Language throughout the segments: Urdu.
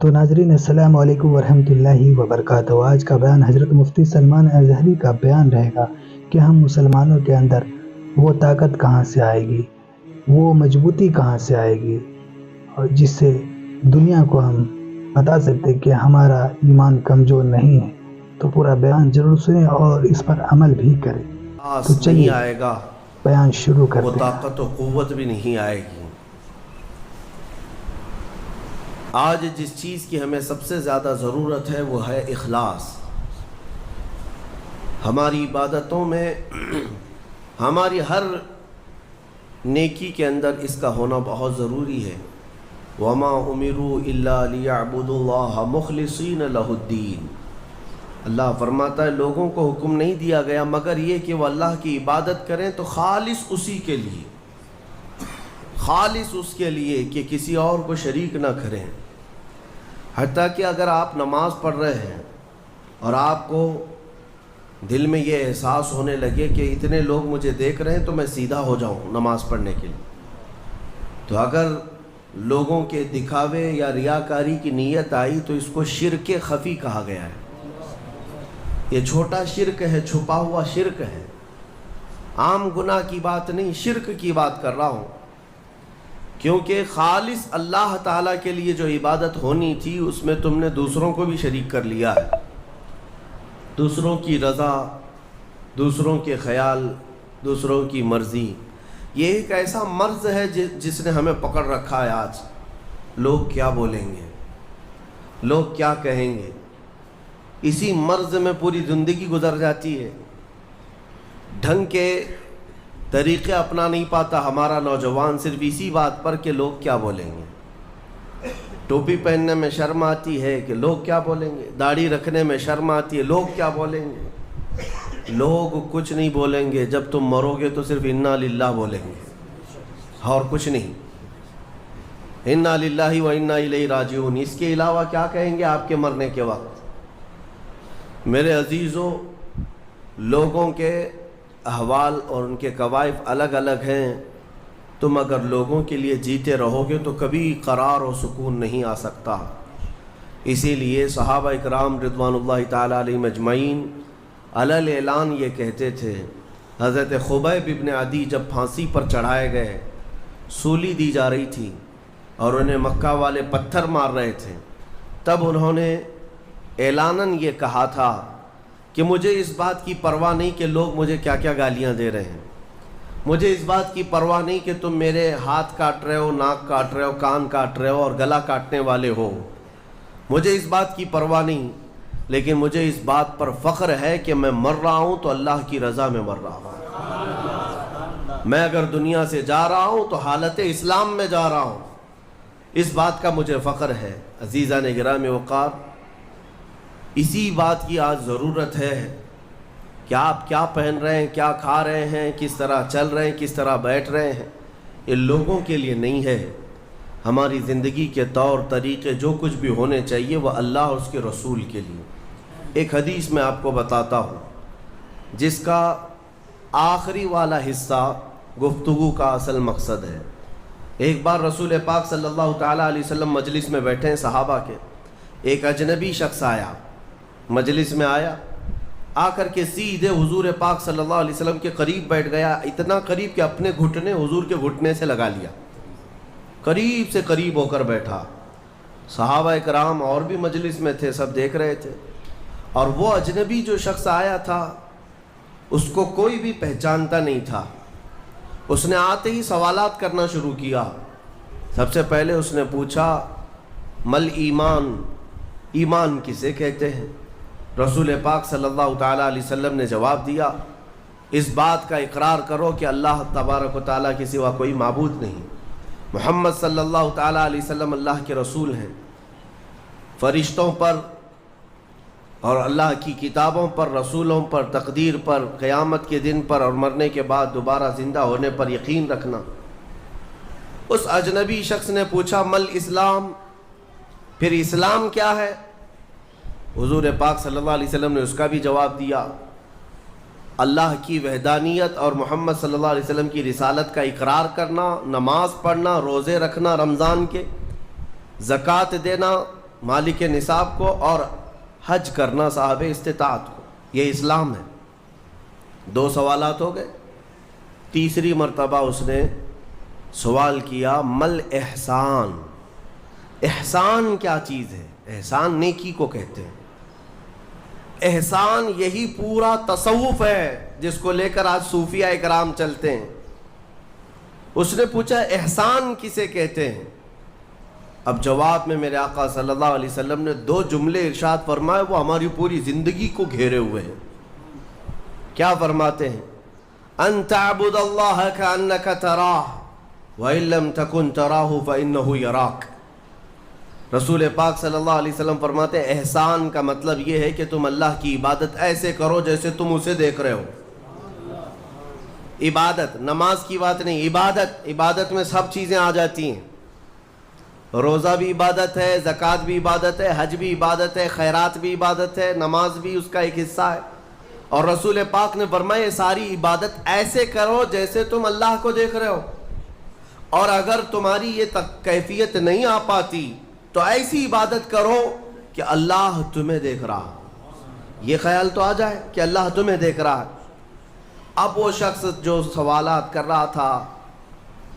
تو ناظرین السلام علیکم ورحمۃ اللہ وبرکاتہ۔ آج کا بیان حضرت مفتی سلمان اظہری کا بیان رہے گا کہ ہم مسلمانوں کے اندر وہ طاقت کہاں سے آئے گی، وہ مضبوطی کہاں سے آئے گی، اور جس سے دنیا کو ہم بتا سکتے کہ ہمارا ایمان کمزور نہیں ہے۔ تو پورا بیان ضرور سنیں اور اس پر عمل بھی کریں۔ تو نہیں چلیے آئے گا، بیان شروع وہ کرتے ہیں۔ طاقت و قوت بھی نہیں آئے گی۔ آج جس چیز کی ہمیں سب سے زیادہ ضرورت ہے وہ ہے اخلاص۔ ہماری عبادتوں میں، ہماری ہر نیکی کے اندر اس کا ہونا بہت ضروری ہے۔ وَمَا أُمِرُوا إِلَّا لِيَعْبُدُوا اللَّهَ مُخْلِصِينَ لَهُ الدِّينَ۔ اللہ فرماتا ہے لوگوں کو حکم نہیں دیا گیا مگر یہ کہ وہ اللہ کی عبادت کریں تو خالص اسی کے لیے، خالص اس کے لیے کہ کسی اور کو شریک نہ کریں۔ حتیٰ کہ اگر آپ نماز پڑھ رہے ہیں اور آپ کو دل میں یہ احساس ہونے لگے کہ اتنے لوگ مجھے دیکھ رہے ہیں تو میں سیدھا ہو جاؤں نماز پڑھنے کے لیے، تو اگر لوگوں کے دکھاوے یا ریاکاری کی نیت آئی تو اس کو شرک خفی کہا گیا ہے۔ یہ چھوٹا شرک ہے، چھپا ہوا شرک ہے، عام گناہ کی بات نہیں، شرک کی بات کر رہا ہوں۔ کیونکہ خالص اللہ تعالیٰ کے لیے جو عبادت ہونی تھی اس میں تم نے دوسروں کو بھی شریک کر لیا ہے۔ دوسروں کی رضا، دوسروں کے خیال، دوسروں کی مرضی، یہ ایک ایسا مرض ہے جس نے ہمیں پکڑ رکھا ہے۔ آج لوگ کیا بولیں گے، لوگ کیا کہیں گے، اسی مرض میں پوری زندگی گزر جاتی ہے۔ ڈھنگ کے طریقے اپنا نہیں پاتا ہمارا نوجوان صرف اسی بات پر کہ لوگ کیا بولیں گے۔ ٹوپی پہننے میں شرم آتی ہے کہ لوگ کیا بولیں گے، داڑھی رکھنے میں شرم آتی ہے لوگ کیا بولیں گے۔ لوگ کچھ نہیں بولیں گے، جب تم مرو گے تو صرف انا للہ بولیں گے اور کچھ نہیں۔ انا للہ و انا الیہ راجعون، اس کے علاوہ کیا کہیں گے آپ کے مرنے کے وقت؟ میرے عزیزو، لوگوں کے احوال اور ان کے کوائف الگ الگ ہیں۔ تم اگر لوگوں کے لیے جیتے رہو گے تو کبھی قرار و سکون نہیں آ سکتا۔ اسی لیے صحابہ اکرام رضوان اللہ تعالیٰ علیہم اجمعین علی اعلان یہ کہتے تھے۔ حضرت خبیب ابن عدی جب پھانسی پر چڑھائے گئے، سولی دی جا رہی تھی اور انہیں مکہ والے پتھر مار رہے تھے، تب انہوں نے اعلاناً یہ کہا تھا کہ مجھے اس بات کی پرواہ نہیں کہ لوگ مجھے کیا کیا گالیاں دے رہے ہیں، مجھے اس بات کی پرواہ نہیں کہ تم میرے ہاتھ کاٹ رہے ہو، ناک کاٹ رہے ہو، کان کاٹ رہے ہو اور گلا کاٹنے والے ہو، مجھے اس بات کی پرواہ نہیں، لیکن مجھے اس بات پر فخر ہے کہ میں مر رہا ہوں تو اللہ کی رضا میں مر رہا ہوں۔ میں اگر دنیا سے جا رہا ہوں تو حالت اسلام میں جا رہا ہوں، اس بات کا مجھے فخر ہے۔ عزیزان گرامی وقار، اسی بات کی آج ضرورت ہے کہ آپ کیا پہن رہے ہیں، کیا کھا رہے ہیں، کس طرح چل رہے ہیں، کس طرح بیٹھ رہے ہیں، یہ لوگوں کے لیے نہیں ہے۔ ہماری زندگی کے طور طریقے جو کچھ بھی ہونے چاہیے وہ اللہ اور اس کے رسول کے لیے۔ ایک حدیث میں آپ کو بتاتا ہوں جس کا آخری والا حصہ گفتگو کا اصل مقصد ہے۔ ایک بار رسول پاک صلی اللہ تعالیٰ علیہ وسلم مجلس میں بیٹھے ہیں صحابہ کے، ایک اجنبی شخص آیا، مجلس میں آیا، آ کر کے سیدھے حضور پاک صلی اللہ علیہ وسلم کے قریب بیٹھ گیا، اتنا قریب کہ اپنے گھٹنے حضور کے گھٹنے سے لگا لیا، قریب سے قریب ہو کر بیٹھا۔ صحابہ کرام اور بھی مجلس میں تھے، سب دیکھ رہے تھے، اور وہ اجنبی جو شخص آیا تھا اس کو کوئی بھی پہچانتا نہیں تھا۔ اس نے آتے ہی سوالات کرنا شروع کیا۔ سب سے پہلے اس نے پوچھا مل ایمان، ایمان کسے کہتے ہیں؟ رسول پاک صلی اللہ تعالیٰ علیہ وسلم نے جواب دیا، اس بات کا اقرار کرو کہ اللہ تبارک و تعالیٰ کے سوا کوئی معبود نہیں، محمد صلی اللہ تعالیٰ علیہ وسلم اللہ کے رسول ہیں، فرشتوں پر اور اللہ کی کتابوں پر، رسولوں پر، تقدیر پر، قیامت کے دن پر اور مرنے کے بعد دوبارہ زندہ ہونے پر یقین رکھنا۔ اس اجنبی شخص نے پوچھا مل اسلام، پھر اسلام کیا ہے؟ حضور پاک صلی اللہ علیہ وسلم نے اس کا بھی جواب دیا، اللہ کی وحدانیت اور محمد صلی اللہ علیہ وسلم کی رسالت کا اقرار کرنا، نماز پڑھنا، روزے رکھنا رمضان کے، زکوٰۃ دینا، مالک نصاب کو اور حج کرنا صاحب استطاعت کو، یہ اسلام ہے۔ 2 سوالات ہو گئے۔ تیسری مرتبہ اس نے سوال کیا مل احسان، احسان کیا چیز ہے؟ احسان نیکی کو کہتے ہیں۔ احسان یہی پورا تصوف ہے جس کو لے کر آج صوفیہ اکرام چلتے ہیں۔ اس نے پوچھا احسان کسے کہتے ہیں؟ اب جواب میں میرے آقا صلی اللہ علیہ وسلم نے 2 جملے ارشاد فرمائے، وہ ہماری پوری زندگی کو گھیرے ہوئے ہیں۔ کیا فرماتے ہیں؟ ان تعبد اللہ کأنک تراہ وإن لم تکن تراہ فإنہ یراک۔ رسول پاک صلی اللہ علیہ وسلم فرماتے ہیں احسان کا مطلب یہ ہے کہ تم اللہ کی عبادت ایسے کرو جیسے تم اسے دیکھ رہے ہو۔ عبادت، نماز کی بات نہیں، عبادت میں سب چیزیں آ جاتی ہیں۔ روزہ بھی عبادت ہے، زکوٰۃ بھی عبادت ہے، حج بھی عبادت ہے، خیرات بھی عبادت ہے، نماز بھی اس کا ایک حصہ ہے۔ اور رسول پاک نے فرمایا یہ ساری عبادت ایسے کرو جیسے تم اللہ کو دیکھ رہے ہو، اور اگر تمہاری یہ کیفیت نہیں آ پاتی تو ایسی عبادت کرو کہ اللہ تمہیں دیکھ رہا، یہ خیال تو آ جائے کہ اللہ تمہیں دیکھ رہا ہے۔ اب وہ شخص جو سوالات کر رہا تھا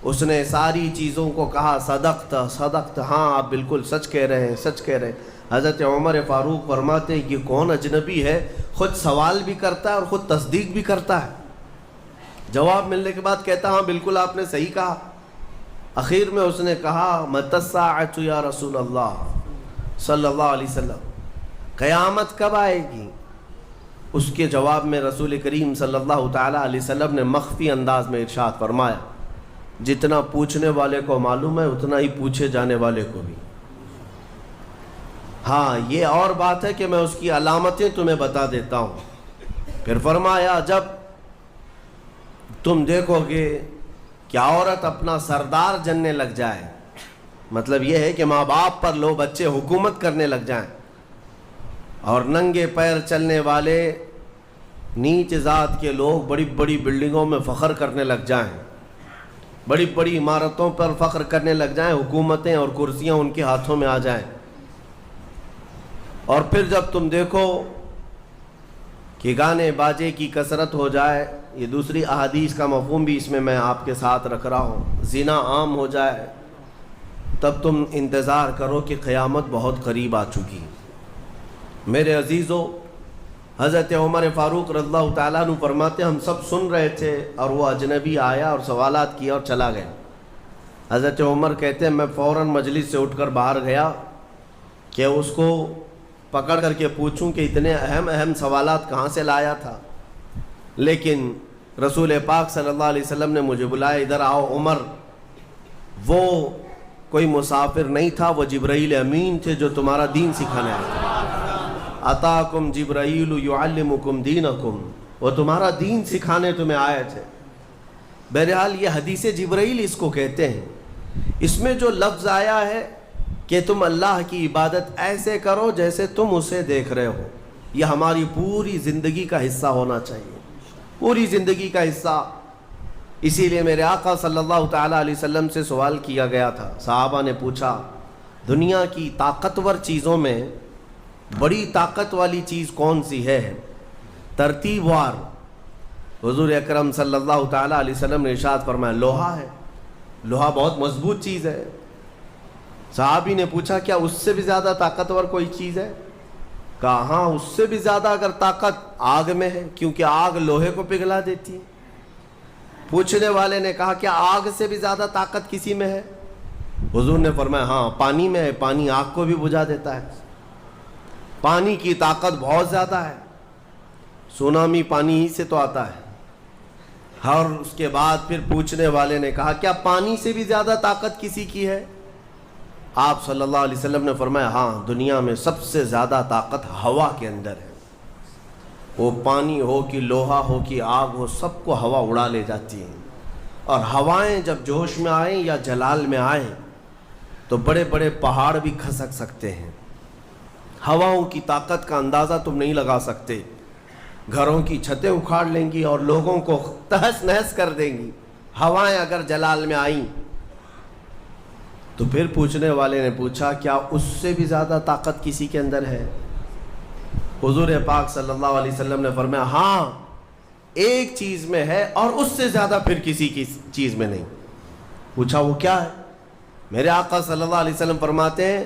اس نے ساری چیزوں کو کہا صدقت، ہاں آپ بالکل سچ کہہ رہے ہیں، سچ کہہ رہے ہیں۔ حضرت عمر فاروق فرماتے ہیں یہ کون اجنبی ہے، خود سوال بھی کرتا ہے اور خود تصدیق بھی کرتا ہے۔ جواب ملنے کے بعد کہتا ہاں بالکل آپ نے صحیح کہا۔ اخیر میں اس نے کہا متی الساعۃ یا رسول اللہ صلی اللہ علیہ وسلم، قیامت کب آئے گی؟ اس کے جواب میں رسول کریم صلی اللہ تعالیٰ علیہ وسلم نے مخفی انداز میں ارشاد فرمایا جتنا پوچھنے والے کو معلوم ہے اتنا ہی پوچھے جانے والے کو بھی۔ ہاں یہ اور بات ہے کہ میں اس کی علامتیں تمہیں بتا دیتا ہوں۔ پھر فرمایا جب تم دیکھو گے کہ عورت اپنا سردار جننے لگ جائے، مطلب یہ ہے کہ ماں باپ پر لو بچے حکومت کرنے لگ جائیں، اور ننگے پیر چلنے والے نیچ ذات کے لوگ بڑی بڑی بلڈنگوں میں فخر کرنے لگ جائیں، بڑی بڑی عمارتوں پر فخر کرنے لگ جائیں، حکومتیں اور کرسیاں ان کے ہاتھوں میں آ جائیں، اور پھر جب تم دیکھو کہ گانے باجے کی کثرت ہو جائے، یہ دوسری احادیث کا مفہوم بھی اس میں میں آپ کے ساتھ رکھ رہا ہوں، زنا عام ہو جائے، تب تم انتظار کرو کہ قیامت بہت قریب آ چکی۔ میرے عزیزو، حضرت عمر فاروق رضی اللہ تعالیٰ عنہ فرماتے ہم سب سن رہے تھے اور وہ اجنبی آیا اور سوالات کیا اور چلا گیا۔ حضرت عمر کہتے ہیں میں فوراً مجلس سے اٹھ کر باہر گیا کہ اس کو پکڑ کر کے پوچھوں کہ اتنے اہم سوالات کہاں سے لایا تھا، لیکن رسول پاک صلی اللہ علیہ وسلم نے مجھے بلایا، ادھر آؤ عمر۔ وہ کوئی مسافر نہیں تھا، وہ جبرائیل امین تھے جو تمہارا دین سکھانے آئے تھے۔ اتاکم جبرائیل یعلمکم دینکم، وہ تمہارا دین سکھانے تمہیں آئے تھے۔ بہرحال یہ حدیث جبرائیل اس کو کہتے ہیں۔ اس میں جو لفظ آیا ہے کہ تم اللہ کی عبادت ایسے کرو جیسے تم اسے دیکھ رہے ہو، یہ ہماری پوری زندگی کا حصہ ہونا چاہیے، پوری زندگی کا حصہ۔ اسی لیے میرے آقا صلی اللہ تعالیٰ علیہ وسلم سے سوال کیا گیا تھا، صحابہ نے پوچھا دنیا کی طاقتور چیزوں میں بڑی طاقت والی چیز کون سی ہے؟ ترتیب وار حضور اکرم صلی اللہ تعالیٰ علیہ وسلم نے ارشاد فرمایا لوہا ہے، لوہا بہت مضبوط چیز ہے۔ صحابی نے پوچھا کیا اس سے بھی زیادہ طاقتور کوئی چیز ہے؟ کہا ہاں اس سے بھی زیادہ اگر طاقت آگ میں ہے، کیونکہ آگ لوہے کو پگھلا دیتی ہے۔ پوچھنے والے نے کہا کیا آگ سے بھی زیادہ طاقت کسی میں ہے؟ حضور نے فرمایا ہاں پانی میں ہے، پانی آگ کو بھی بجھا دیتا ہے، پانی کی طاقت بہت زیادہ ہے، سونامی پانی ہی سے تو آتا ہے۔ اور اس کے بعد پھر پوچھنے والے نے کہا کیا پانی سے بھی زیادہ طاقت کسی کی ہے؟ آپ صلی اللہ علیہ وسلم نے فرمایا ہاں دنیا میں سب سے زیادہ طاقت ہوا کے اندر ہے، وہ پانی ہو کہ لوہا ہو کہ آگ ہو، سب کو ہوا اڑا لے جاتی ہے، اور ہوائیں جب جوش میں آئیں یا جلال میں آئیں تو بڑے بڑے پہاڑ بھی کھسک سکتے ہیں۔ ہواؤں کی طاقت کا اندازہ تم نہیں لگا سکتے، گھروں کی چھتیں اکھاڑ لیں گی اور لوگوں کو تہس نہس کر دیں گی۔ ہوائیں اگر جلال میں آئیں تو پھر پوچھنے والے نے پوچھا کیا اس سے بھی زیادہ طاقت کسی کے اندر ہے؟ حضور پاک صلی اللہ علیہ وسلم نے فرمایا ہاں ایک چیز میں ہے اور اس سے زیادہ پھر کسی کی چیز میں نہیں۔ پوچھا وہ کیا ہے؟ میرے آقا صلی اللہ علیہ وسلم فرماتے ہیں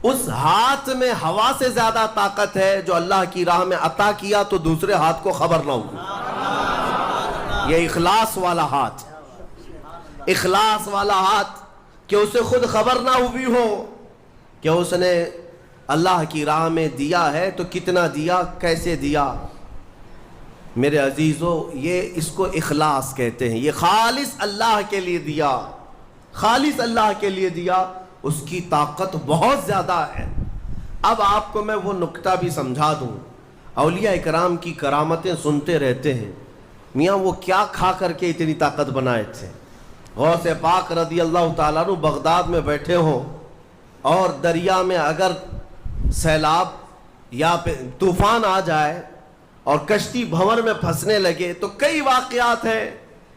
اس ہاتھ میں ہوا سے زیادہ طاقت ہے جو اللہ کی راہ میں عطا کیا تو دوسرے ہاتھ کو خبر نہ ہوگی۔ یہ اخلاص والا ہاتھ، اخلاص والا ہاتھ کہ اسے خود خبر نہ ہوئی ہو کہ اس نے اللہ کی راہ میں دیا ہے تو کتنا دیا، کیسے دیا۔ میرے عزیزو یہ اس کو اخلاص کہتے ہیں، یہ خالص اللہ کے لیے دیا، خالص اللہ کے لیے دیا، اس کی طاقت بہت زیادہ ہے۔ اب آپ کو میں وہ نکتہ بھی سمجھا دوں، اولیاء اکرام کی کرامتیں سنتے رہتے ہیں، میاں وہ کیا کھا کر کے اتنی طاقت بنائے تھے۔ غوث پاک رضی اللہ تعالیٰ عنہ بغداد میں بیٹھے ہوں اور دریا میں اگر سیلاب یا طوفان آ جائے اور کشتی بھنور میں پھنسنے لگے تو کئی واقعات ہیں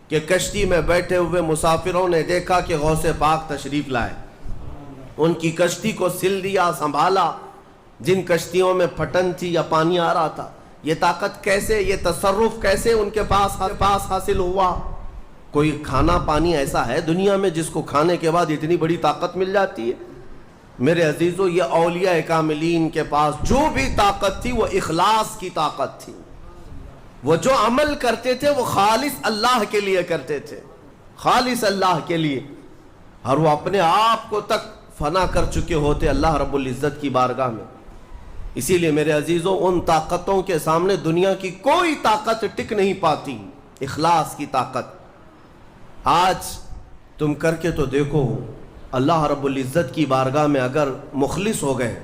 کہ کشتی میں بیٹھے ہوئے مسافروں نے دیکھا کہ غوث پاک تشریف لائے، ان کی کشتی کو سل دیا، سنبھالا۔ جن کشتیوں میں پھٹن تھی یا پانی آ رہا تھا، یہ طاقت کیسے، یہ تصرف کیسے ان کے پاس حاصل ہوا؟ کوئی کھانا پانی ایسا ہے دنیا میں جس کو کھانے کے بعد اتنی بڑی طاقت مل جاتی ہے؟ میرے عزیزو یہ اولیاء کاملین کے پاس جو بھی طاقت تھی وہ اخلاص کی طاقت تھی، وہ جو عمل کرتے تھے وہ خالص اللہ کے لیے کرتے تھے، خالص اللہ کے لیے، اور وہ اپنے آپ کو تک فنا کر چکے ہوتے اللہ رب العزت کی بارگاہ میں۔ اسی لیے میرے عزیزو ان طاقتوں کے سامنے دنیا کی کوئی طاقت ٹک نہیں پاتی، اخلاص کی طاقت۔ آج تم کر کے تو دیکھو، اللہ رب العزت کی بارگاہ میں اگر مخلص ہو گئے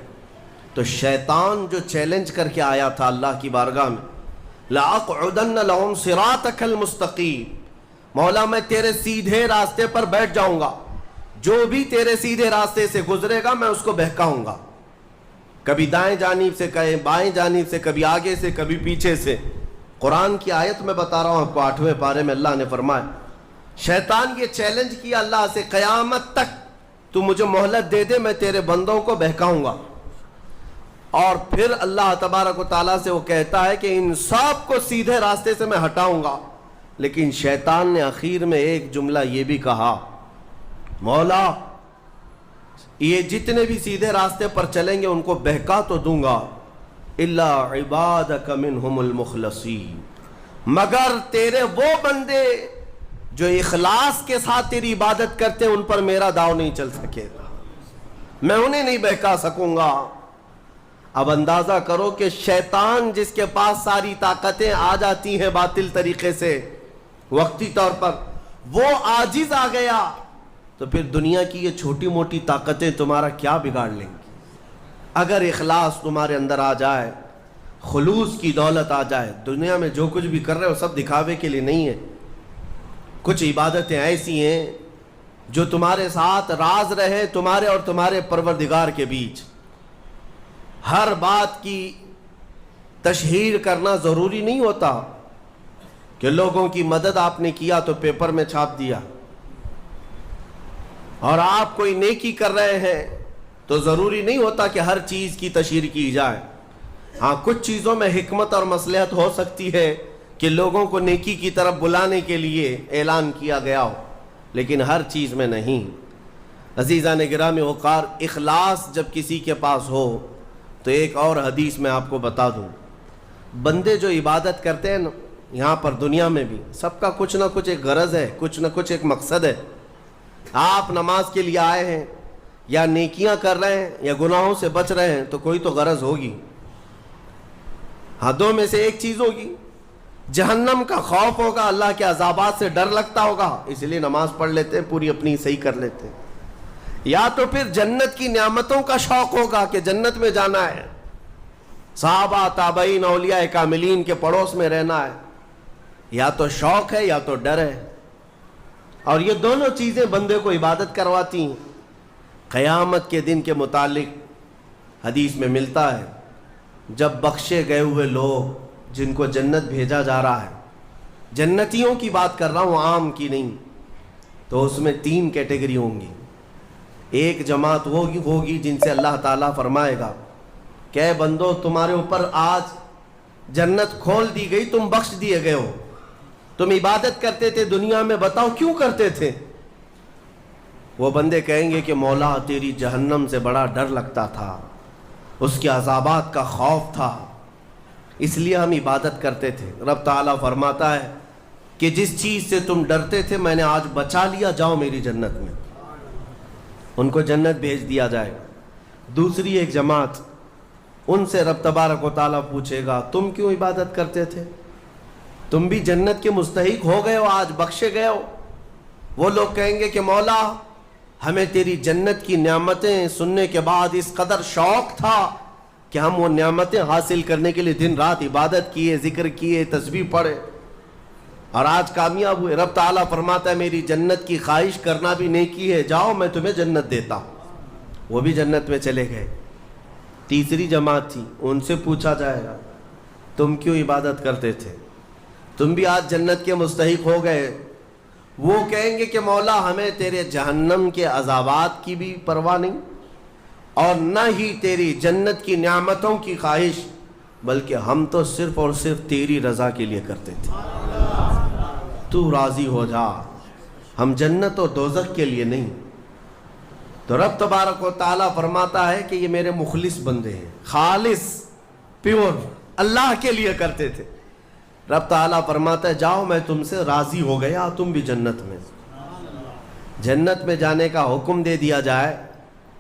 تو شیطان جو چیلنج کر کے آیا تھا اللہ کی بارگاہ میں، لَأَقْعُدَنَّ لَهُمْ صِرَاطَكَ الْمُسْتَقِيمَ، مولا میں تیرے سیدھے راستے پر بیٹھ جاؤں گا، جو بھی تیرے سیدھے راستے سے گزرے گا میں اس کو بہکاؤں گا، کبھی دائیں جانب سے، کبھی بائیں جانب سے، کبھی آگے سے، کبھی پیچھے سے۔ قرآن کی آیت میں بتا رہا ہوں آپ کو، 8ویں پارے میں اللہ نے فرمایا، شیطان یہ چیلنج کیا اللہ سے، قیامت تک تو مجھے مہلت دے دے، میں تیرے بندوں کو بہکاؤں گا۔ اور پھر اللہ تبارک و تعالیٰ سے وہ کہتا ہے کہ ان سب کو سیدھے راستے سے میں ہٹاؤں گا، لیکن شیطان نے اخیر میں ایک جملہ یہ بھی کہا، مولا یہ جتنے بھی سیدھے راستے پر چلیں گے ان کو بہکا تو دوں گا، الا عبادک منہم المخلصین، مگر تیرے وہ بندے جو اخلاص کے ساتھ تیری عبادت کرتے ان پر میرا داؤ نہیں چل سکے گا، میں انہیں نہیں بہکا سکوں گا۔ اب اندازہ کرو کہ شیطان جس کے پاس ساری طاقتیں آ جاتی ہیں باطل طریقے سے وقتی طور پر، وہ عاجز آ گیا تو پھر دنیا کی یہ چھوٹی موٹی طاقتیں تمہارا کیا بگاڑ لیں گی؟ اگر اخلاص تمہارے اندر آ جائے، خلوص کی دولت آ جائے، دنیا میں جو کچھ بھی کر رہے ہو سب دکھاوے کے لیے نہیں ہے، کچھ عبادتیں ایسی ہیں جو تمہارے ساتھ راز رہے تمہارے اور تمہارے پروردگار کے بیچ۔ ہر بات کی تشہیر کرنا ضروری نہیں ہوتا کہ لوگوں کی مدد آپ نے کیا تو پیپر میں چھاپ دیا، اور آپ کوئی نیکی کر رہے ہیں تو ضروری نہیں ہوتا کہ ہر چیز کی تشہیر کی جائے۔ ہاں کچھ چیزوں میں حکمت اور مصلحت ہو سکتی ہے کہ لوگوں کو نیکی کی طرف بلانے کے لیے اعلان کیا گیا ہو، لیکن ہر چیز میں نہیں۔ عزیزان گرامی وقار، اخلاص جب کسی کے پاس ہو تو ایک اور حدیث میں آپ کو بتا دوں، بندے جو عبادت کرتے ہیں نا یہاں پر دنیا میں بھی، سب کا کچھ نہ کچھ ایک غرض ہے، کچھ نہ کچھ ایک مقصد ہے۔ آپ نماز کے لیے آئے ہیں یا نیکیاں کر رہے ہیں یا گناہوں سے بچ رہے ہیں تو کوئی تو غرض ہوگی، ہاں دو میں سے ایک چیز ہوگی، جہنم کا خوف ہوگا، اللہ کے عذابات سے ڈر لگتا ہوگا اس لیے نماز پڑھ لیتے ہیں، پوری اپنی صحیح کر لیتے ہیں، یا تو پھر جنت کی نعمتوں کا شوق ہوگا کہ جنت میں جانا ہے، صحابہ تابعین اولیاء کاملین کے پڑوس میں رہنا ہے، یا تو شوق ہے یا تو ڈر ہے، اور یہ دونوں چیزیں بندے کو عبادت کرواتی ہیں۔ قیامت کے دن کے متعلق حدیث میں ملتا ہے، جب بخشے گئے ہوئے لوگ جن کو جنت بھیجا جا رہا ہے، جنتیوں کی بات کر رہا ہوں عام کی نہیں، تو اس میں 3 کیٹیگری ہوں گی۔ ایک جماعت ہوگی جن سے اللہ تعالیٰ فرمائے گا کہ اے بندو تمہارے اوپر آج جنت کھول دی گئی، تم بخش دیے گئے ہو، تم عبادت کرتے تھے دنیا میں، بتاؤ کیوں کرتے تھے؟ وہ بندے کہیں گے کہ مولا تیری جہنم سے بڑا ڈر لگتا تھا، اس کے عذابات کا خوف تھا، اس لیے ہم عبادت کرتے تھے۔ رب تعالیٰ فرماتا ہے کہ جس چیز سے تم ڈرتے تھے میں نے آج بچا لیا، جاؤ میری جنت میں۔ ان کو جنت بھیج دیا جائے گا۔ دوسری ایک جماعت، ان سے رب تبارک و تعالیٰ پوچھے گا تم کیوں عبادت کرتے تھے؟ تم بھی جنت کے مستحق ہو گئے ہو، آج بخشے گئے ہو۔ وہ لوگ کہیں گے کہ مولا ہمیں تیری جنت کی نعمتیں سننے کے بعد اس قدر شوق تھا کہ ہم وہ نعمتیں حاصل کرنے کے لیے دن رات عبادت کیے، ذکر کیے، تسبیح پڑھے، اور آج کامیاب ہوئے۔ رب تعالیٰ فرماتا ہے میری جنت کی خواہش کرنا بھی نیکی ہے، جاؤ میں تمہیں جنت دیتا ہوں۔ وہ بھی جنت میں چلے گئے۔ تیسری جماعت تھی، ان سے پوچھا جائے گا تم کیوں عبادت کرتے تھے؟ تم بھی آج جنت کے مستحق ہو گئے۔ وہ کہیں گے کہ مولا ہمیں تیرے جہنم کے عذابات کی بھی پرواہ نہیں، اور نہ ہی تیری جنت کی نعمتوں کی خواہش، بلکہ ہم تو صرف اور صرف تیری رضا کے لیے کرتے تھے، تو راضی ہو جا، ہم جنت اور دوزخ کے لیے نہیں۔ تو رب تبارک و تعالیٰ فرماتا ہے کہ یہ میرے مخلص بندے ہیں، خالص پیور اللہ کے لیے کرتے تھے۔ رب تعالیٰ فرماتا ہے جاؤ میں تم سے راضی ہو گیا، تم بھی جنت میں۔ جنت میں جانے کا حکم دے دیا جائے،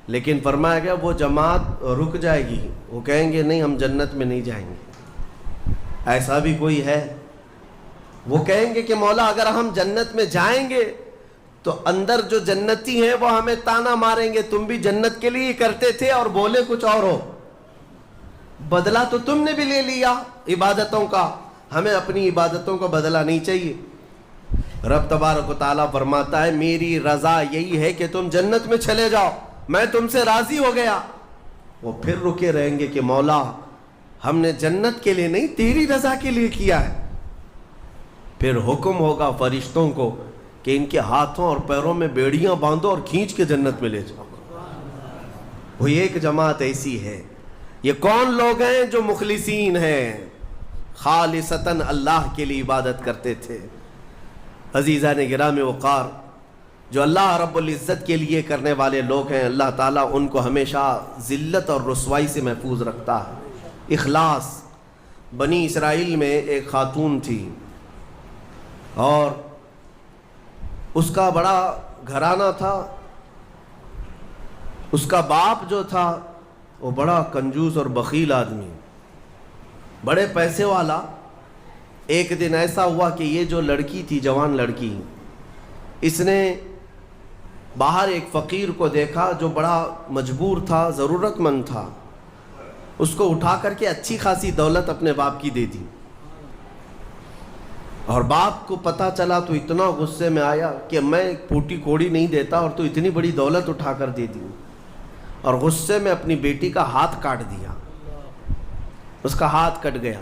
لیکن فرمایا گیا وہ جماعت رک جائے گی، وہ کہیں گے نہیں ہم جنت میں نہیں جائیں گے۔ ایسا بھی کوئی ہے؟ وہ کہیں گے کہ مولا اگر ہم جنت میں جائیں گے تو اندر جو جنتی ہیں وہ ہمیں تانا ماریں گے، تم بھی جنت کے لیے کرتے تھے اور بولے کچھ اور ہو، بدلہ تو تم نے بھی لے لیا عبادتوں کا، ہمیں اپنی عبادتوں کا بدلہ نہیں چاہیے۔ رب تبارک و تعالیٰ فرماتا ہے میری رضا یہی ہے کہ تم جنت میں چلے جاؤ، میں تم سے راضی ہو گیا۔ وہ پھر رکے رہیں گے کہ مولا ہم نے جنت کے لیے نہیں تیری رضا کے لیے کیا ہے۔ پھر حکم ہوگا فرشتوں کو کہ ان کے ہاتھوں اور پیروں میں بیڑیاں باندھو اور کھینچ کے جنت میں لے جاؤ۔ وہ ایک جماعت ایسی ہے۔ یہ کون لوگ ہیں جو مخلصین ہیں، خالصتاً اللہ کے لیے عبادت کرتے تھے۔ عزیزان گرامی وقار، جو اللہ رب العزت کے لیے کرنے والے لوگ ہیں، اللہ تعالیٰ ان کو ہمیشہ ذلت اور رسوائی سے محفوظ رکھتا ہے۔ اخلاص۔ بنی اسرائیل میں ایک خاتون تھی اور اس کا بڑا گھرانہ تھا۔ اس کا باپ جو تھا وہ بڑا کنجوس اور بخیل آدمی، بڑے پیسے والا۔ ایک دن ایسا ہوا کہ یہ جو لڑکی تھی، جوان لڑکی، اس نے باہر ایک فقیر کو دیکھا جو بڑا مجبور تھا، ضرورت مند تھا، اس کو اٹھا کر کے اچھی خاصی دولت اپنے باپ کی دے دی۔ اور باپ کو پتہ چلا تو اتنا غصے میں آیا کہ میں پھوٹی کوڑی نہیں دیتا اور تو اتنی بڑی دولت اٹھا کر دے دی، اور غصے میں اپنی بیٹی کا ہاتھ کاٹ دیا۔ اس کا ہاتھ کٹ گیا،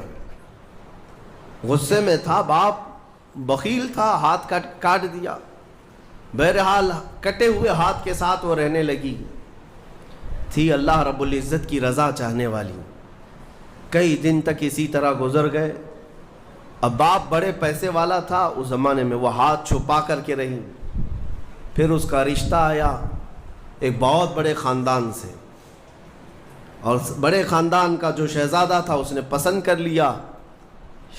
غصے میں تھا باپ، بخیل تھا، ہاتھ کاٹ دیا۔ بہرحال کٹے ہوئے ہاتھ کے ساتھ وہ رہنے لگی۔ تھی اللہ رب العزت کی رضا چاہنے والی۔ کئی دن تک اسی طرح گزر گئے۔ اب باپ بڑے پیسے والا تھا اس زمانے میں، وہ ہاتھ چھپا کر کے رہی۔ پھر اس کا رشتہ آیا ایک بہت بڑے خاندان سے، اور بڑے خاندان کا جو شہزادہ تھا اس نے پسند کر لیا۔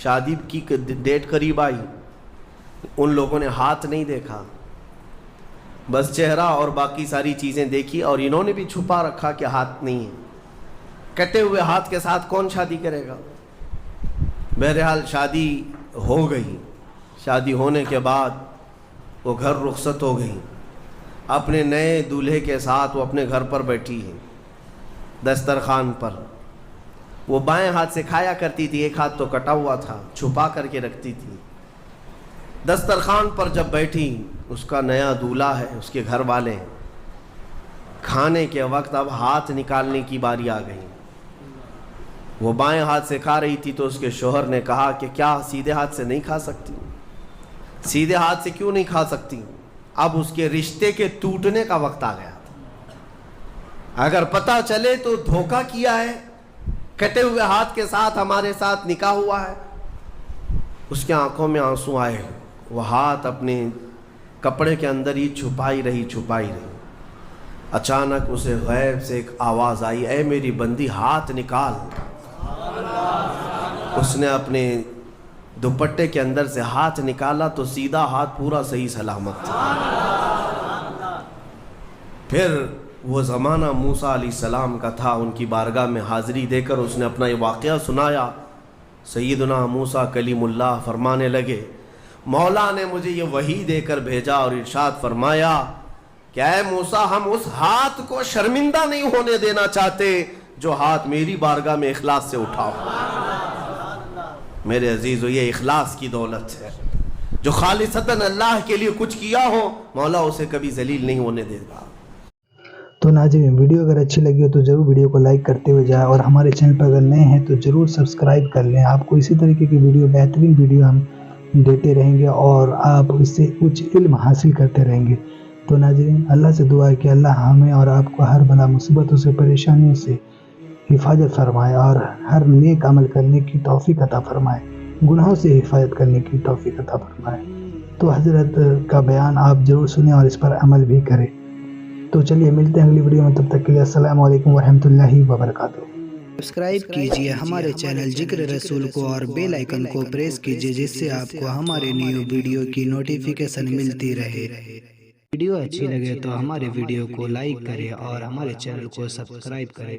شادی کی ڈیٹ قریب آئی، ان لوگوں نے ہاتھ نہیں دیکھا، بس چہرہ اور باقی ساری چیزیں دیکھی، اور انہوں نے بھی چھپا رکھا کہ ہاتھ نہیں ہے۔ کٹے ہوئے ہاتھ کے ساتھ کون شادی کرے گا؟ بہرحال شادی ہو گئی۔ شادی ہونے کے بعد وہ گھر رخصت ہو گئی، اپنے نئے دولہے کے ساتھ وہ اپنے گھر پر بیٹھی ہے دسترخوان پر۔ وہ بائیں ہاتھ سے کھایا کرتی تھی، ایک ہاتھ تو کٹا ہوا تھا، چھپا کر کے رکھتی تھی۔ دسترخوان پر جب بیٹھی، اس کا نیا دولہا ہے، اس کے گھر والے، کھانے کے وقت اب ہاتھ نکالنے کی باری آ گئی۔ وہ بائیں ہاتھ سے کھا رہی تھی تو اس کے شوہر نے کہا کہ کیا سیدھے ہاتھ سے نہیں کھا سکتی؟ سیدھے ہاتھ سے کیوں نہیں کھا سکتی؟ اب اس کے رشتے کے ٹوٹنے کا وقت آ گیا تھا۔ اگر پتہ چلے تو دھوکہ کیا ہے، کٹے ہوئے ہاتھ کے ساتھ ہمارے ساتھ نکاح ہوا ہے۔ اس کے آنکھوں میں آنسو آئے، وہ ہاتھ اپنے کپڑے کے اندر ہی چھپائی رہی۔ اچانک اسے غیب سے ایک آواز آئی، اے میری بندی ہاتھ نکال۔ اس نے اپنے دوپٹے کے اندر سے ہاتھ نکالا تو سیدھا ہاتھ پورا صحیح سلامت تھا۔ پھر وہ زمانہ موسیٰ علیہ السلام کا تھا، ان کی بارگاہ میں حاضری دے کر اس نے اپنا یہ واقعہ سنایا۔ سیدنا موسیٰ کلیم اللہ فرمانے لگے، مولا نے مجھے یہ وحی دے کر بھیجا اور ارشاد فرمایا کہ اے موسیٰ، ہم اس ہاتھ کو شرمندہ نہیں ہونے دینا چاہتے جو ہاتھ میری بارگاہ میں اخلاص سے اٹھاؤ۔ میرے عزیزو، یہ اخلاص کی دولت ہے۔ جو خالصتاً اللہ کے لیے کچھ کیا ہو، مولا اسے کبھی ذلیل نہیں ہونے دے گا۔ تو ناظرین، ویڈیو اگر اچھی لگی ہو تو ضرور ویڈیو کو لائک کرتے ہوئے جائیں، اور ہمارے چینل پر اگر نئے ہیں تو ضرور سبسکرائب کر لیں۔ آپ کو اسی طریقے کی بہترین ویڈیو ہم دیتے رہیں گے اور آپ اس سے کچھ علم حاصل کرتے رہیں گے۔ تو ناظرین، اللہ سے دعا ہے کہ اللہ ہمیں اور آپ کو ہر بلا مصیبتوں سے، پریشانیوں سے حفاظت فرمائے اور ہر نیک عمل کرنے کی توفیق عطا فرمائے، گناہوں سے حفاظت کرنے کی توفیق عطا فرمائے۔ تو حضرت کا بیان آپ ضرور سنیں اور اس پر عمل بھی کریں۔ تو چلیے ملتے ہیں اگلی ویڈیو میں، تب تک کے لیے السلام علیکم ورحمۃ اللہ وبرکاتہ۔ سبسکرائب کیجئے ہمارے چینل ذکر رسول کو اور بیل آئیکن کو پریس کیجئے، جس سے آپ کو ہمارے نیو ویڈیو کی نوٹیفیکیشن ملتی رہے۔ ویڈیو اچھی لگے تو ہمارے ویڈیو کو لائک کریں اور ہمارے چینل کو سبسکرائب کریں۔